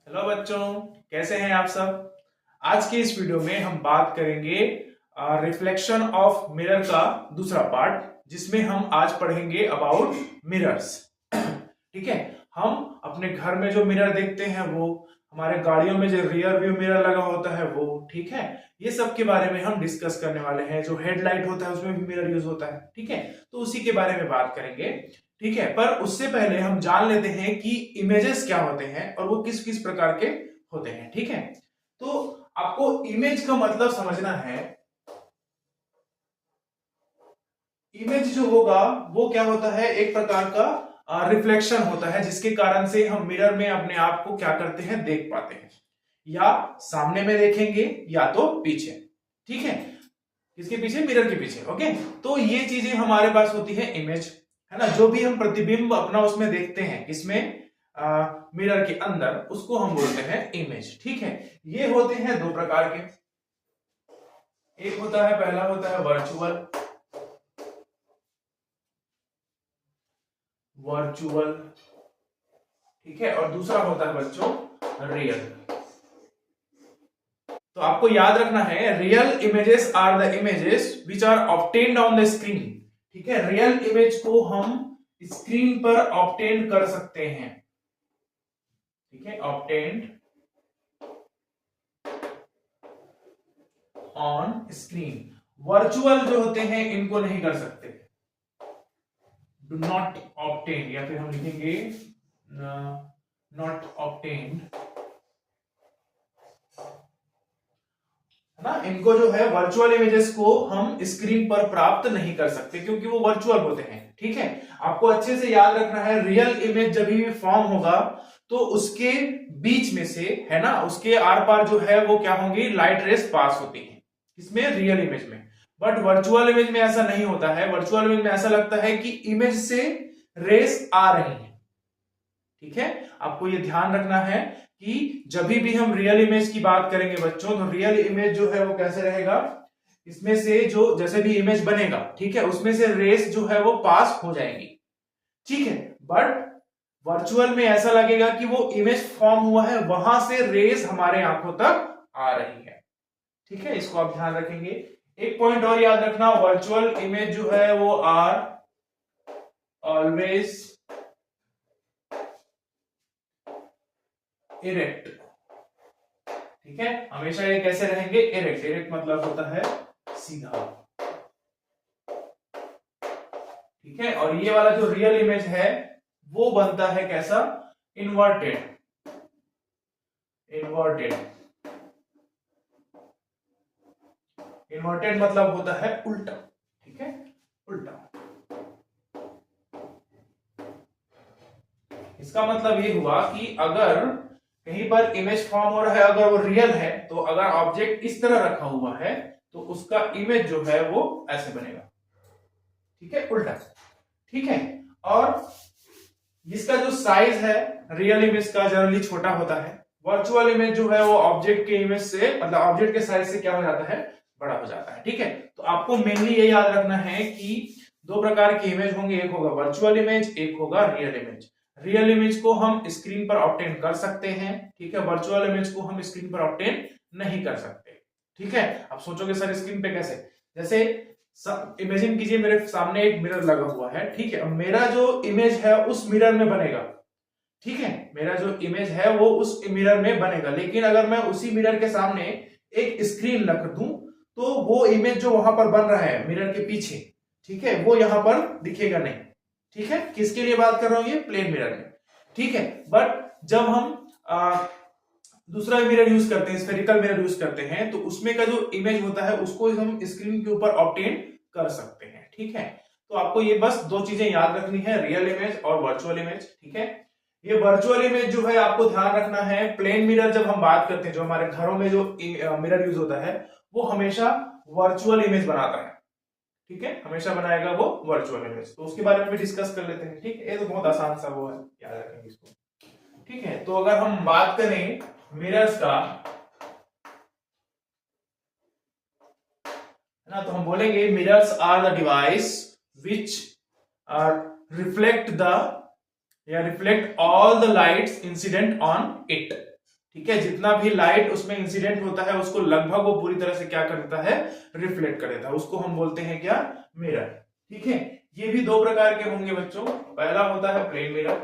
Hello बच्चों, कैसे हैं आप सब। आज के इस वीडियो में हम बात करेंगे रिफ्लेक्शन ऑफ मिरर का दूसरा पार्ट, जिसमें हम आज पढ़ेंगे अबाउट मिरर्स। ठीक है। हम अपने घर में जो मिरर देखते हैं वो, हमारे गाड़ियों में जो रियर व्यू मिरर लगा होता है वो, ठीक है, ये सब के बारे में हम डिस्कस करने वाले हैं। जो हेडलाइट होता है उसमें भी मिरर यूज होता है, ठीक है, तो उसी के बारे में बात करेंगे। ठीक है, पर उससे पहले हम जान लेते हैं कि इमेजेस क्या होते हैं और वो किस किस प्रकार के होते हैं। ठीक है, तो आपको इमेज का मतलब समझना है। इमेज जो होगा वो क्या होता है, एक प्रकार का रिफ्लेक्शन होता है, जिसके कारण से हम मिरर में अपने आप को क्या करते हैं, देख पाते हैं। या सामने में देखेंगे या तो पीछे। ठीक है, किसके पीछे, मिरर के पीछे। ओके, तो ये चीजें हमारे पास होती है इमेज, है ना। जो भी हम प्रतिबिंब अपना उसमें देखते हैं, किसमें, मिरर के अंदर, उसको हम बोलते हैं इमेज। ठीक है, ये होते हैं दो प्रकार के। एक होता है, पहला होता है वर्चुअल, वर्चुअल, ठीक है, और दूसरा होता है बच्चों रियल। तो आपको याद रखना है, real images are the images which are obtained on the screen. ठीक है, रियल इमेज को हम स्क्रीन पर ऑब्टेन कर सकते हैं। ठीक है, ऑब्टेन्ड ऑन स्क्रीन। वर्चुअल जो होते हैं इनको नहीं कर सकते, डू नॉट ऑब्टेन, या फिर हम लिखेंगे नॉट ऑब्टेन्ड, है ना। इनको जो है वर्चुअल इमेजेस को हम स्क्रीन पर प्राप्त नहीं कर सकते, क्योंकि वो वर्चुअल होते हैं। ठीक है, आपको अच्छे से याद रखना है, रियल इमेज जब भी फॉर्म होगा तो उसके बीच में से, है ना, उसके आर पार जो है वो क्या होंगी, लाइट रेस पास होती है। किसमें, रियल इमेज में। बट वर्चुअल इमेज में ऐसा नहीं होता है। वर्चुअल इमेज में ऐसा लगता है कि इमेज से रेस आ रही है। ठीक है, आपको ये ध्यान रखना है कि जब भी हम रियल इमेज की बात करेंगे बच्चों, तो रियल इमेज जो है वो कैसे रहेगा, इसमें से जो जैसे भी इमेज बनेगा, ठीक है, उसमें से रेस जो है वो पास हो जाएगी। ठीक है, बट वर्चुअल में ऐसा लगेगा कि वो इमेज फॉर्म हुआ है, वहां से रेस हमारे आंखों तक आ रही है। ठीक है, इसको आप ध्यान रखेंगे। एक पॉइंट और याद रखना, वर्चुअल इमेज जो है वो आर ऑलवेज इरेक्ट। ठीक है, हमेशा ये कैसे रहेंगे, इरेक्ट। इरेक्ट मतलब होता है सीधा। ठीक है, और ये वाला जो रियल इमेज है वो बनता है कैसा, इन्वर्टेड। इन्वर्टेड, इन्वर्टेड मतलब होता है उल्टा। ठीक है, उल्टा। इसका मतलब ये हुआ कि अगर कहीं पर इमेज फॉर्म हो रहा है, अगर वो रियल है, तो अगर ऑब्जेक्ट इस तरह रखा हुआ है तो उसका इमेज जो है वो ऐसे बनेगा। ठीक है, उल्टा। ठीक है, और इसका जो साइज है रियल इमेज का जनरली छोटा होता है। वर्चुअल इमेज जो है वो ऑब्जेक्ट के इमेज से, मतलब ऑब्जेक्ट के साइज से क्या हो जाता है, बड़ा हो जाता है। ठीक है, तो आपको मेनली ये याद रखना है कि दो प्रकार की इमेज होंगे, एक होगा वर्चुअल इमेज, एक होगा रियल इमेज। रियल इमेज को हम स्क्रीन पर ऑब्टेन कर सकते हैं, ठीक है, वर्चुअल इमेज को हम स्क्रीन पर ऑब्टेन नहीं कर सकते। ठीक है, आप सोचोगे सर स्क्रीन पे कैसे, जैसे इमेजिन कीजिए मेरे सामने एक मिरर लगा हुआ है। ठीक है, मेरा जो इमेज है उस मिरर में बनेगा। ठीक है, मेरा जो इमेज है वो उस मिरर में बनेगा, लेकिन अगर मैं उसी मिरर के सामने एक स्क्रीन रख दूं तो वो इमेज जो वहां पर बन रहा है मिरर के पीछे, ठीक है, वो यहां पर दिखेगा नहीं। ठीक है, किसके लिए बात कर रहा हूं, ये प्लेन मिरर में। ठीक है, बट जब हम दूसरा मिरर यूज करते हैं, स्फेरिकल मिरर यूज करते हैं, तो उसमें का जो इमेज होता है उसको हम स्क्रीन के ऊपर ऑब्टेन कर सकते हैं। ठीक है, तो आपको ये बस दो चीजें याद रखनी है, रियल इमेज और वर्चुअल इमेज। ठीक है, ये वर्चुअल इमेज जो है आपको ध्यान रखना है, प्लेन मिरर जब हम बात करते हैं, जो हमारे घरों में जो मिरर यूज होता है वो हमेशा वर्चुअल इमेज बनाता है। ठीक है, हमेशा बनाएगा वो वर्चुअल इमेज, तो उसके बारे में भी डिस्कस कर लेते हैं। ठीक है, ये तो बहुत आसान सा वो है, याद रखेंगे इसको। ठीक है, तो अगर हम बात करें मिरर्स का, है ना, तो हम बोलेंगे mirrors are the device which are reflect the या reflect all the lights incident on it. ठीक है, जितना भी लाइट उसमें इंसिडेंट होता है उसको लगभग वो पूरी तरह से क्या कर देता है, रिफ्लेक्ट कर देता है, उसको हम बोलते हैं क्या, मिरर। ठीक है, ये भी दो प्रकार के होंगे बच्चों। पहला होता है प्लेन मिरर,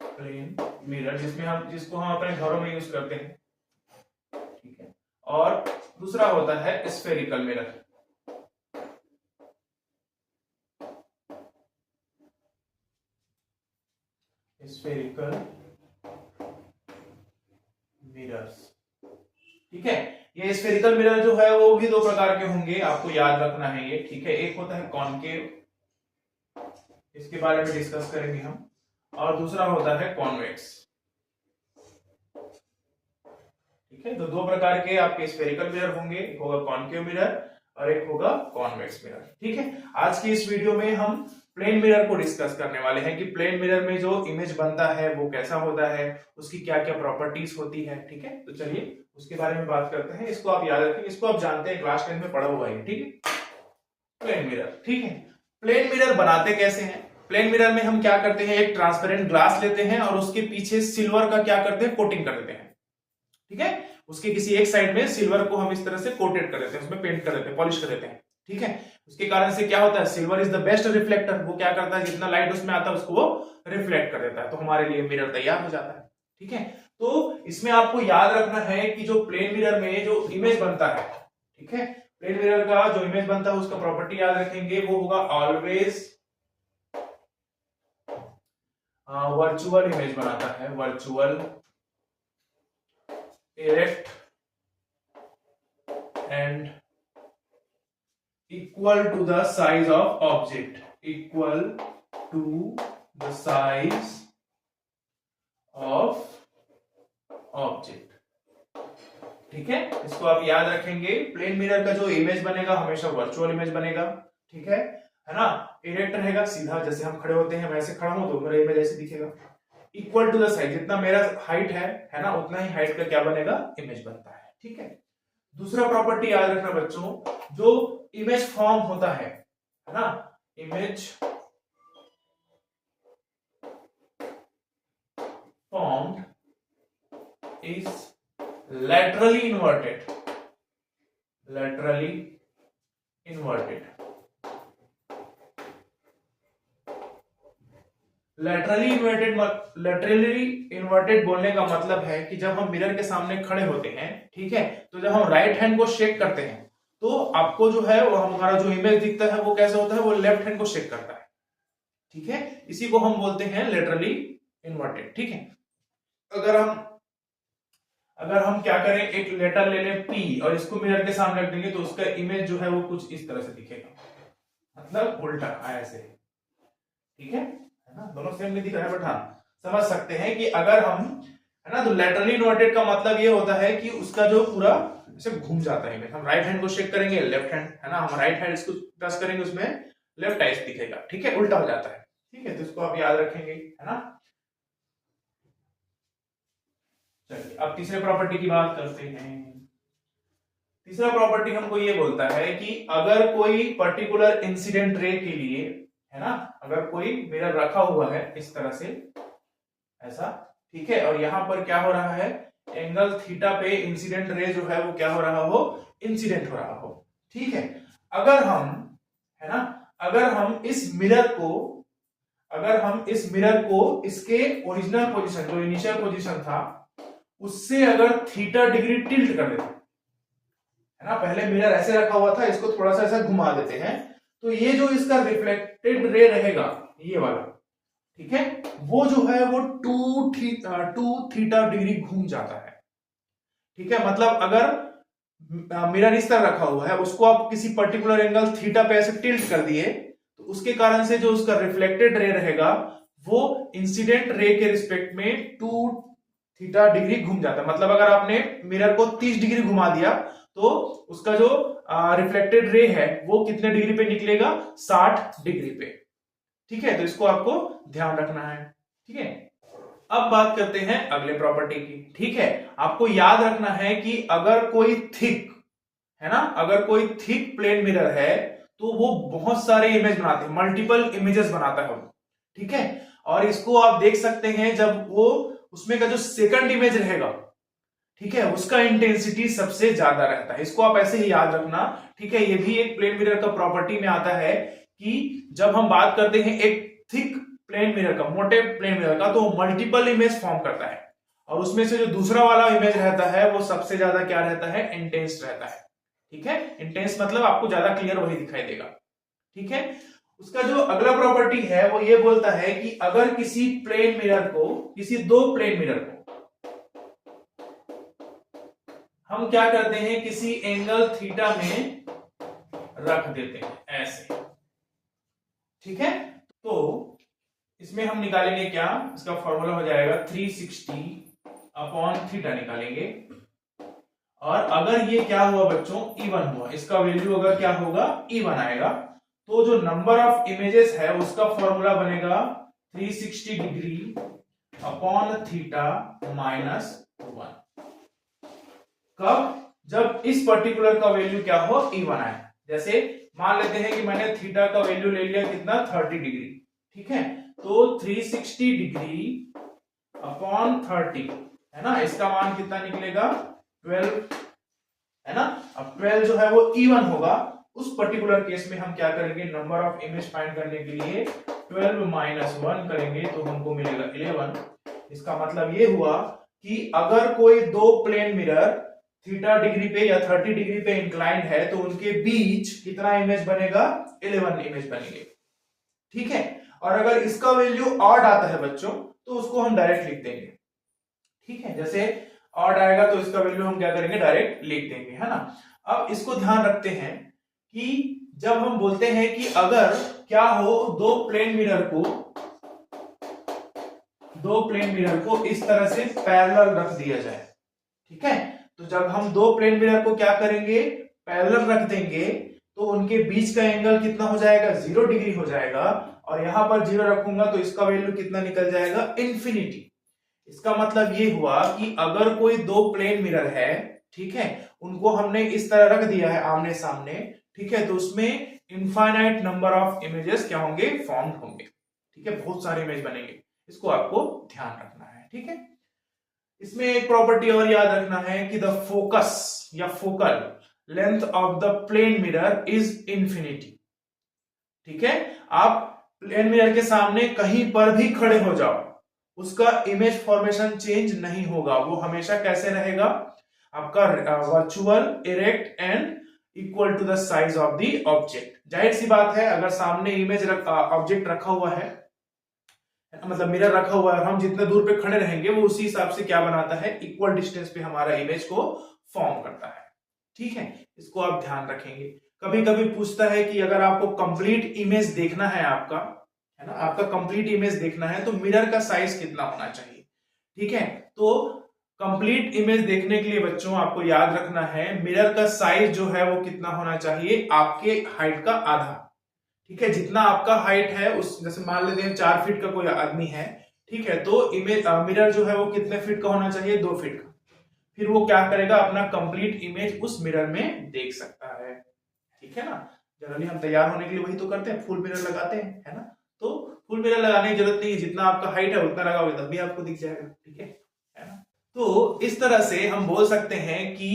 प्लेन मिरर जिसको हम अपने घरों में यूज करते हैं। ठीक है, और दूसरा होता है स्फेरिकल मिरर। Spherical mirrors. ठीक है, ये स्फेरिकल मिरर जो है वो भी दो प्रकार के होंगे, आपको याद रखना है ये। ठीक है, एक होता है कॉनकेव, इसके बारे में डिस्कस करेंगे हम, और दूसरा होता है कॉन्वेक्स। ठीक है, तो दो प्रकार के आपके स्फेरिकल मिरर होंगे, एक होगा कॉनकेव मिरर और एक होगा कॉन्वेक्स मिरर। ठीक है, आज की इस वीडियो में हम प्लेन मिरर को डिस्कस करने वाले हैं कि प्लेन मिरर में जो इमेज बनता है वो कैसा होता है, उसकी क्या क्या प्रॉपर्टीज होती है। ठीक है, तो चलिए उसके बारे में बात करते हैं। इसको आप याद रखें, इसको आप जानते हैं, क्लास 10 में पढ़ा हुआ है। ठीक है, प्लेन मिरर। ठीक है, प्लेन मिरर बनाते कैसे हैं? प्लेन मिरर में हम क्या करते हैं, एक ट्रांसपेरेंट ग्लास लेते हैं और उसके पीछे सिल्वर का क्या करते हैं, कोटिंग कर देते हैं। ठीक है, उसके किसी एक साइड में सिल्वर को हम इस तरह से कोटेड कर देते हैं, उसमें पेंट कर देते हैं, पॉलिश कर देते हैं। ठीक है, उसके कारण से क्या होता है, silver is the best reflector. वो क्या करता है, जितना लाइट उसमें आता है उसको वो रिफ्लेक्ट कर देता है, तो हमारे लिए मिरर तैयार हो जाता है। ठीक है, तो इसमें आपको याद रखना है कि जो प्लेन मिरर में जो इमेज बनता है, ठीक है, प्लेन मिरर का जो इमेज बनता है उसका प्रॉपर्टी याद रखेंगे, वो होगा ऑलवेज वर्चुअल इमेज बनाता है, virtual, erect and equal to the size of object, equal to the size of object। ठीक है, इसको आप याद रखेंगे। प्लेन मिरर का जो इमेज बनेगा हमेशा वर्चुअल इमेज बनेगा। ठीक है ना, इरेक्ट रहेगा, सीधा, जैसे हम खड़े होते हैं वैसे खड़ा हूं तो मेरा इमेज ऐसे दिखेगा। इक्वल टू द साइज, जितना मेरा हाइट है ना, उतना ही हाइट का क्या बनेगा, इमेज बनता है। ठीक है, दूसरा प्रॉपर्टी याद रखना बच्चों, जो इमेज फॉर्म होता है ना, image formed is laterally inverted, laterally inverted. Laterally inverted बोलने का मतलब है कि जब हम मिरर के सामने खड़े होते हैं, ठीक है, तो जब हम राइट हैंड को शेक करते हैं तो आपको जो है वो हमारा जो इमेज दिखता है वो कैसा होता है, वो लेफ्ट हैंड को शेक करता है। ठीक है, इसी को हम बोलते हैं लेटरली इन्वर्टेड। ठीक है, अगर हम क्या करें, एक लेटर ले लें P और इसको मिरर के सामने रख देंगे तो उसका इमेज जो है वो कुछ इस तरह से दिखेगा, मतलब उल्टा ऐसे। ठीक है ना, दोनों सेम नहीं दिख रहा है, बट हाँ समझ सकते हैं कि अगर हम, है ना, तो लेटरली इन्वर्टेड का मतलब ये होता है कि उसका जो पूरा ऐसे घूम जाता है। हम राइट हैंड को शेक करेंगे, लेफ्ट हैंड, है ना, हम राइट हैंड इसको टच करेंगे उसमें लेफ्ट टाइप दिखेगा। ठीक है, उल्टा हो जाता है। ठीक है, तो इसको आप याद रखेंगे, है ना। चलिए अब तीसरे प्रॉपर्टी की बात करते हैं। तीसरा प्रॉपर्टी हमको ये बोलता है कि अगर कोई पर्टिकुलर इंसिडेंट रे के लिए, है ना, अगर कोई मिरर रखा हुआ है इस तरह से ऐसा, ठीक है, और यहां पर क्या हो रहा है, एंगल थीटा पे इंसिडेंट रे जो है वो क्या हो रहा हो, इंसिडेंट हो रहा हो। ठीक है, अगर हम, है ना, अगर हम इस मिरर को इसके ओरिजिनल पोजीशन, जो इनिशियल पोजीशन था, उससे अगर थीटा डिग्री टिल्ट कर देते, है ना, पहले मिरर ऐसे रखा हुआ था, इसको थोड़ा सा ऐसा घुमा देते हैं, तो ये जो इसका रिफ्लेक्टेड रे रहेगा, ये वाला, ठीक है, वो जो है वो 2 थीटा डिग्री घूम जाता है। ठीक है, मतलब अगर मिरर इस तरह रखा हुआ है, उसको आप किसी पर्टिकुलर एंगल थीटा पे ऐसे टिल्ट कर दिए, तो उसके कारण से जो उसका रिफ्लेक्टेड रे रहेगा वो इंसिडेंट रे के रिस्पेक्ट में 2 थीटा डिग्री घूम जाता है। मतलब अगर आपने मिरर को 30 डिग्री घुमा दिया तो उसका जो रिफ्लेक्टेड रे है वो कितने डिग्री पे निकलेगा, 60 डिग्री पे। ठीक है, तो इसको आपको ध्यान रखना है। ठीक है, अब बात करते हैं अगले प्रॉपर्टी की। ठीक है, आपको याद रखना है कि अगर कोई थिक, है ना, अगर कोई थिक प्लेन मिरर है तो वो बहुत सारे इमेज बनाते हैं, मल्टीपल इमेजेस बनाता है वो। ठीक है, और इसको आप देख सकते हैं जब वो उसमें का जो सेकंड इमेज रहेगा, ठीक है, उसका इंटेंसिटी सबसे ज्यादा रहता है। इसको आप ऐसे ही याद रखना, ठीक है। ये भी एक प्लेन मिरर का प्रॉपर्टी में आता है कि जब हम बात करते हैं एक थिक प्लेन मिरर का, मोटे प्लेन मिरर का, तो मल्टीपल इमेज फॉर्म करता है और उसमें से जो दूसरा वाला इमेज रहता है वो सबसे ज्यादा क्या रहता है, इंटेंस रहता है, ठीक है। इंटेंस मतलब आपको ज्यादा क्लियर वही दिखाई देगा, ठीक है। उसका जो अगला प्रॉपर्टी है वो ये बोलता है कि अगर किसी प्लेन मिरर को, किसी दो प्लेन मिरर को हम क्या करते हैं, किसी एंगल थीटा में रख देते हैं ऐसे, ठीक है। तो इसमें हम निकालेंगे क्या, इसका फॉर्मूला हो जाएगा 360 अपॉन थीटा निकालेंगे। और अगर ये क्या हुआ बच्चों, इवन हुआ, इसका वैल्यू अगर क्या होगा, इवन आएगा, तो जो नंबर ऑफ इमेजेस है उसका फॉर्मूला बनेगा 360 डिग्री अपॉन थीटा माइनस 1। कब, जब इस पर्टिकुलर का वैल्यू क्या हो, इवन आए। जैसे मान लेते हैं कि मैंने थीटा का वैल्यू ले लिया कितना, 30 डिग्री, ठीक है। तो 360 डिग्री अपॉन 30 है ना, इसका मान कितना निकलेगा, 12 है ना। अब 12 जो है वो इवन होगा। उस पर्टिकुलर केस में हम क्या करेंगे, नंबर ऑफ इमेज फाइंड करने के लिए 12 माइनस 1 करेंगे तो हमको मिलेगा 11। इसका मतलब ये हुआ कि अगर कोई दो प्लेन मिरर थीटा डिग्री पे या 30 डिग्री पे इंक्लाइंड है तो उनके बीच कितना इमेज बनेगा, 11 इमेज बनेंगे, ठीक है। और अगर इसका वैल्यू ऑड आता है बच्चों तो उसको हम डायरेक्ट लिख देंगे, ठीक है। जैसे ऑड आएगा तो इसका वैल्यू हम क्या करेंगे, डायरेक्ट लिख देंगे, है ना। अब इसको ध्यान रखते हैं कि जब हम बोलते हैं कि अगर क्या हो, दो प्लेन मिरर को इस तरह से पैरेलल रख दिया जाए, ठीक है। तो जब हम दो प्लेन मिरर को क्या करेंगे, पैरेलल रख देंगे तो उनके बीच का एंगल कितना हो जाएगा, 0 डिग्री हो जाएगा। और यहां पर 0 रखूंगा तो इसका वैल्यू कितना निकल जाएगा, इन्फिनिटी। इसका मतलब ये हुआ कि अगर कोई दो प्लेन मिरर है, ठीक है, उनको हमने इस तरह रख दिया है आमने सामने, ठीक है, तो उसमें इनफाइनाइट नंबर ऑफ इमेजेस क्या होंगे, फॉर्म होंगे, ठीक है, बहुत सारे इमेज बनेंगे। इसको आपको ध्यान रखना है, ठीक है। इसमें एक प्रॉपर्टी और याद रखना है कि द फोकस या focal length of the plane mirror is infinity, ठीक है। आप प्लेन मिरर के सामने कहीं पर भी खड़े हो जाओ, उसका इमेज फॉर्मेशन चेंज नहीं होगा, वो हमेशा कैसे रहेगा, आपका virtual, erect and equal to the size of the object. जाहिर सी बात है, अगर सामने इमेज ऑब्जेक्ट रखा हुआ है, मतलब मिरर रखा हुआ है, हम जितने दूर पे खड़े रहेंगे वो उसी हिसाब से क्या बनाता है, इक्वल डिस्टेंस पे हमारा इमेज को फॉर्म करता है, ठीक है। इसको आप ध्यान रखेंगे। कभी कभी पूछता है कि अगर आपको कंप्लीट इमेज देखना है, आपका है ना, आपका कंप्लीट इमेज देखना है तो मिरर का साइज कितना होना चाहिए, ठीक है। तो कंप्लीट इमेज देखने के लिए बच्चों आपको याद रखना है, मिरर का साइज जो है वो कितना होना चाहिए, आपके हाइट का आधा, ठीक है। जितना आपका हाइट है, उस जैसे मान लेते हैं 4 फीट का कोई आदमी है, ठीक है, तो इमेज मिरर जो है वो कितने फीट का होना चाहिए, 2 फीट का। फिर वो क्या करेगा, अपना कंप्लीट इमेज उस मिरर में देख सकता है, ठीक है ना। जनरली हम तैयार होने के लिए वही तो करते हैं, फुल मिरर लगाते हैं, है ना। तो फुल मिरर लगाने की जरूरत नहीं है, जितना आपका हाइट है उतना लगाओगे तब भी आपको दिख जाएगा, ठीक है ना। तो इस तरह से हम बोल सकते हैं कि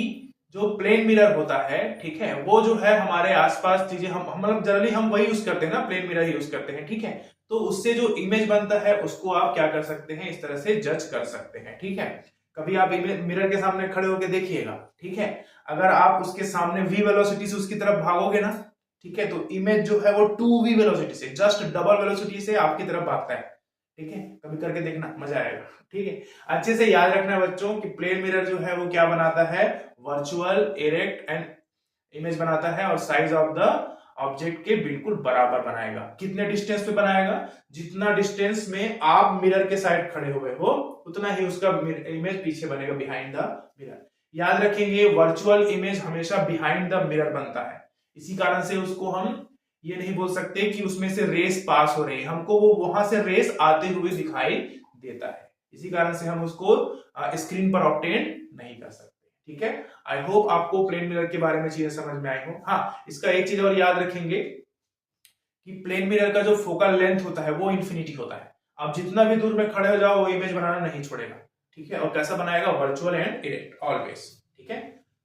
जो प्लेन मिरर होता है, ठीक है, वो जो है हमारे आसपास चीजें हम मतलब जनरली हम वही यूज करते हैं ना, प्लेन मिरर यूज करते हैं, ठीक है। तो उससे जो इमेज बनता है उसको आप क्या कर सकते हैं, इस तरह से जज कर सकते हैं, ठीक है। कभी आप मिरर के सामने खड़े होकर देखिएगा, ठीक है, अगर आप उसके सामने v वेलोसिटी से उसकी तरफ भागोगे ना, ठीक है, तो इमेज जो है वो 2v वेलोसिटी से, जस्ट डबल वेलोसिटी से आपकी तरफ भागता है, ठीक है। कभी करके देखना, मजा आएगा, ठीक है। अच्छे से याद रखना बच्चों कि प्लेन मिरर जो है वो क्या बनाता है, वर्चुअल, इरेक्ट एंड इमेज बनाता है और साइज ऑफ द ऑब्जेक्ट के बिल्कुल बराबर बनाएगा। कितने डिस्टेंस पे बनाएगा, जितना डिस्टेंस में आप मिरर के साइड खड़े हुए हो उतना ही उसका इमेज पीछे बनेगा, बिहाइंड द मिरर। याद रखेंगे, वर्चुअल इमेज हमेशा बिहाइंड द मिरर बनता है। इसी कारण से उसको हम ये नहीं बोल सकते कि उसमें से रेस पास हो रही है, हमको वो वहां से रेस आते हुए दिखाई देता है, इसी कारण से हम उसको स्क्रीन पर ऑब्टेन नहीं कर सकते, ठीक है। आई होप आपको प्लेन मिरर के बारे में चीजें समझ में आई हो। हाँ, इसका एक चीज और याद रखेंगे कि प्लेन मिरर का जो फोकल लेंथ होता है वो इंफिनिटी होता है। आप जितना भी दूर में खड़े हो जाओ वो इमेज बनाना नहीं छोड़ेगा। ठीक है, और कैसा बनाएगा, वर्चुअल एंड इरेक्ट ऑलवेज। ठीक है,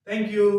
थैंक यू।